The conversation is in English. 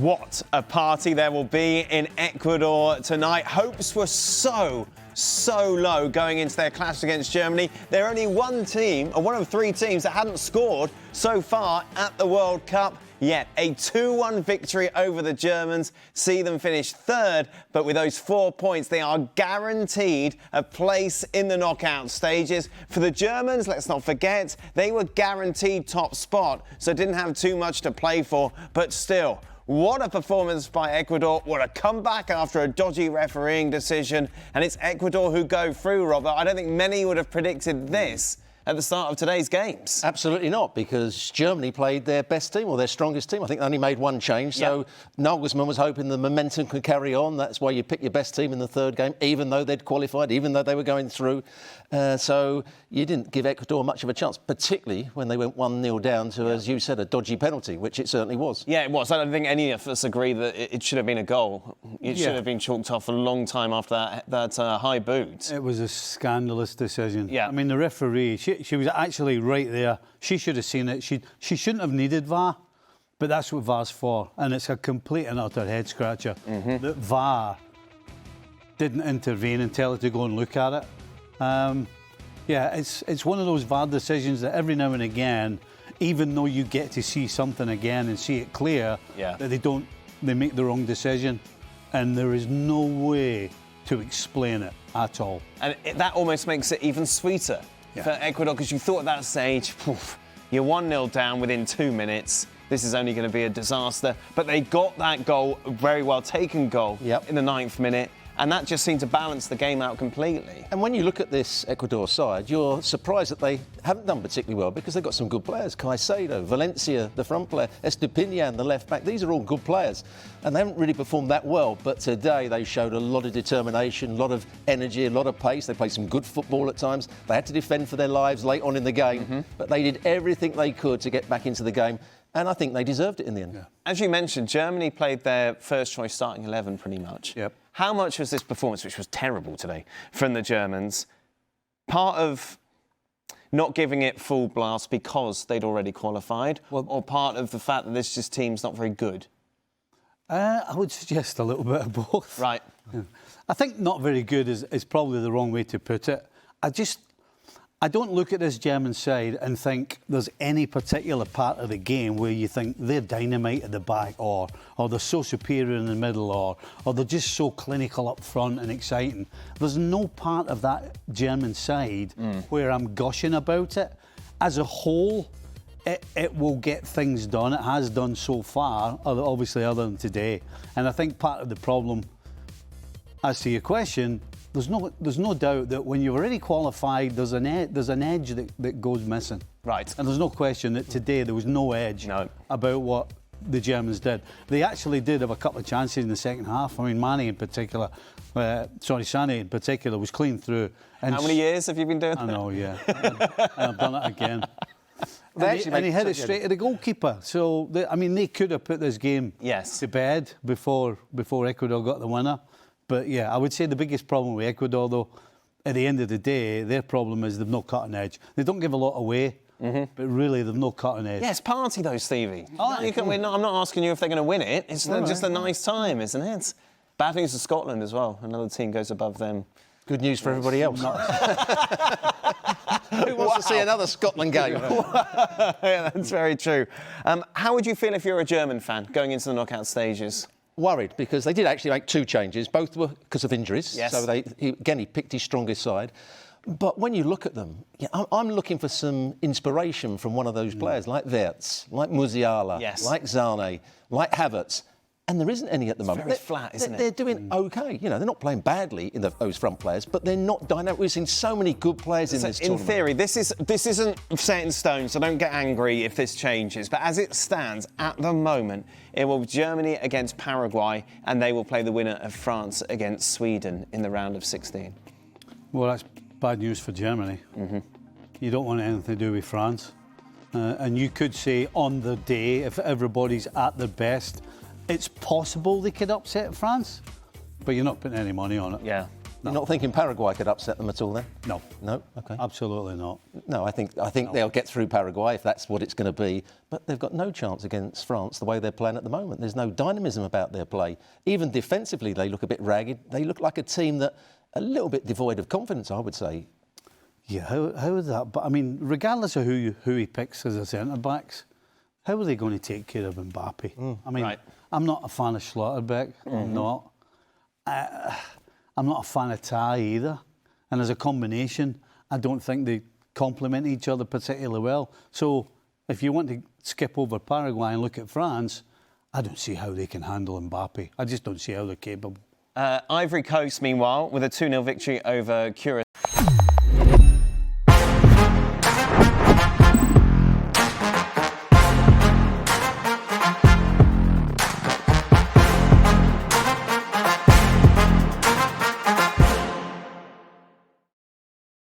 What a party there will be in Ecuador tonight. Hopes were so low going into their clash against Germany. They're only one of three teams that hadn't scored so far at the World Cup. Yet a 2-1 victory over the Germans see them finish third, but with those 4 points they are guaranteed a place in the knockout stages. For the Germans, let's not forget, they were guaranteed top spot, so didn't have too much to play for, but still, what a performance by Ecuador. What a comeback after a dodgy refereeing decision. And it's Ecuador who go through, Robert. I don't think many would have predicted this at the start of today's games. Absolutely not, because Germany played their best team or their strongest team. I think they only made one change, so Nagelsmann was hoping the momentum could carry on. That's why you pick your best team in the third game, even though they'd qualified, even though they were going through. So you didn't give Ecuador much of a chance, particularly when they went 1-0 down to, as you said, a dodgy penalty, which it certainly was. Yeah, it was. I don't think any of us agree that it should have been a goal. It should have been chalked off a long time after that high boot. It was a scandalous decision. Yeah. I mean, the referee, she was actually right there. She should have seen it. She shouldn't have needed VAR, but that's what VAR's for. And it's a complete and utter head-scratcher that VAR didn't intervene and tell her to go and look at it. It's one of those VAR decisions that every now and again, even though you get to see something again and see it clear, that they make the wrong decision. And there is no way to explain it at all. And that almost makes it even sweeter for Ecuador, because you thought at that stage, you're 1-0 down within 2 minutes. This is only going to be a disaster. But they got that goal, very well taken goal, in the 9th minute. And that just seemed to balance the game out completely. And when you look at this Ecuador side, you're surprised that they haven't done particularly well, because they've got some good players. Caicedo, Valencia, the front player, Estupiñán, the left back. These are all good players. And they haven't really performed that well. But today they showed a lot of determination, a lot of energy, a lot of pace. They played some good football at times. They had to defend for their lives late on in the game. But they did everything they could to get back into the game. And I think they deserved it in the end. Yeah. As you mentioned, Germany played their first choice starting 11 pretty much. Yep. How much was this performance, which was terrible today, from the Germans, part of not giving it full blast because they'd already qualified, or part of the fact that this team's not very good? I would suggest a little bit of both. Right. Yeah. I think not very good is probably the wrong way to put it. I don't look at this German side and think there's any particular part of the game where you think they're dynamite at the back, or they're so superior in the middle, or they're just so clinical up front and exciting. There's no part of that German side where I'm gushing about it. As a whole, it will get things done. It has done so far, obviously other than today. And I think part of the problem, as to your question, there's no doubt that when you've already qualified, there's an edge that goes missing. Right. And there's no question that today there was no edge about what the Germans did. They actually did have a couple of chances in the second half. I mean, Sané in particular was clean through. And how many years have you been doing that? I know, yeah. And I've done it again. And he hit it straight at the goalkeeper. So, they could have put this game to bed before Ecuador got the winner. But, yeah, I would say the biggest problem with Ecuador, though, at the end of the day, their problem is they've no cutting edge. They don't give a lot away, but really they've no cutting edge. Yeah, it's party, though, Stevie. I'm not asking you if they're going to win it. It's just a nice time, isn't it? Bad news for Scotland as well. Another team goes above them. Good news for everybody else. Who wants to see another Scotland game? Yeah, that's very true. How would you feel if you're a German fan going into the knockout stages? Worried, because they did actually make 2 changes. Both were because of injuries. Yes. So he picked his strongest side. But when you look at them, I'm looking for some inspiration from one of those players, like Wirtz, like Musiala, like Sané, like Havertz. And there isn't any at the moment. Very flat, isn't it? They're doing OK. You know, they're not playing badly in those front players, but they're not dynamic. We've seen so many good players in this tournament. In theory, this isn't set in stone, so don't get angry if this changes. But as it stands at the moment, it will be Germany against Paraguay, and they will play the winner of France against Sweden in the round of 16. Well, that's bad news for Germany. You don't want anything to do with France. And you could say on the day, if everybody's at their best, it's possible they could upset France, but you're not putting any money on it. Yeah. You're not thinking Paraguay could upset them at all then? No. No? OK. Absolutely not. No, I think they'll get through Paraguay if that's what it's going to be. But they've got no chance against France the way they're playing at the moment. There's no dynamism about their play. Even defensively, they look a bit ragged. They look like a team that a little bit devoid of confidence, I would say. Yeah, how is that? But I mean, regardless of who he picks as a centre backs, how are they going to take care of Mbappe? I mean, Right. I'm not a fan of Schlotterbeck. I'm not. I'm not a fan of Ty either. And as a combination, I don't think they complement each other particularly well. So if you want to skip over Paraguay and look at France, I don't see how they can handle Mbappe. I just don't see how they're capable. Ivory Coast, meanwhile, with a 2-0 victory over Curacao.